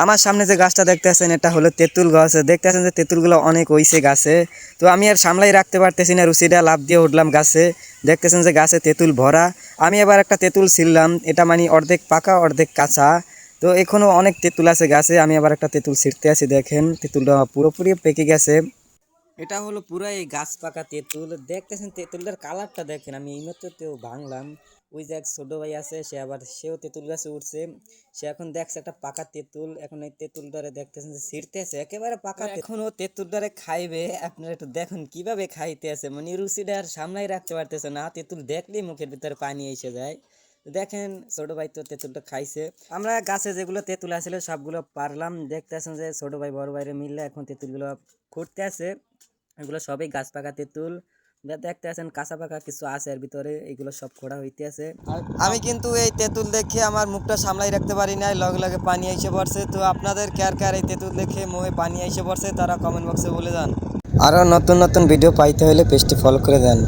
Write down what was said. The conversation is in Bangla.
আমার সামনে যে গাছটা দেখতেছেন এটা হলো তেঁতুল গাছ। দেখতেছেন যে তেঁতুলগুলো অনেক হইছে গাছে। তো আমি আর সামলাই রাখতে পারতেছি না, রুচিটা লাফ দিয়ে উঠলাম গাছে। দেখতেছেন যে গাছে তেঁতুল ভরা। আমি এবার একটা তেঁতুল ছিললাম, এটা মানে অর্ধেক পাকা অর্ধেক কাঁচা। তো এখনো অনেক তেঁতুল আছে গাছে, আমি আবার একটা তেঁতুল ছিঁড়তে আছি। দেখেন তেঁতুলটা পুরোপুরি পেকে গেছে। এটা হলো পুরো এই গাছ পাকা তেঁতুল। দেখতেছেন তেঁতুলটার কালারটা দেখেন, আমি এইমাত্র তো ভাঙলাম। ওই যে এক ছোট ভাই আছে, সেও তেঁতুল গাছে উঠছে। সে এখন দেখছে একটা পাকা তেঁতুল, এখন এই তেঁতুলটারে দেখতেছেন যে ছিঁড়তেছে একেবারে পাকা। এখন ও তেঁতুলটারে খাইবে, আপনারা একটু দেখুন কিভাবে খাইতে আছে, মানে রুচিটা আর সামলাই রাখতে পারতেছে না। তেঁতুল দেখলেই মুখের ভিতরে পানি এসে যায়। দেখেন ছোট ভাই তো তেঁতুলটা খাইছে। আমরা গাছে যেগুলো তেঁতুল আছিল সবগুলো পারলাম। দেখতেছেন যে ছোট ভাই বড় ভাইরে মিললে এখন তেঁতুলগুলো খুঁড়তে আছে। এগুলো সবই গাছ পাকা তেঁতুল। দেখতে আছেন কাঁচা পাকা কিছু আছে এর ভিতরে, এগুলো সব খোঁড়া হইতে আছে। আমি কিন্তু এই তেঁতুল দেখে আমার মুখটা সামলাই রাখতে পারি নাই, লগে লগে পানি এসে পড়ছে। তো আপনাদের কার কার এই তেঁতুল দেখে মুখে পানি এসে পড়ছে তারা কমেন্ট বক্সে বলে যান। আরও নতুন নতুন ভিডিও পাইতে হলে পেজটি ফলো করে দেন।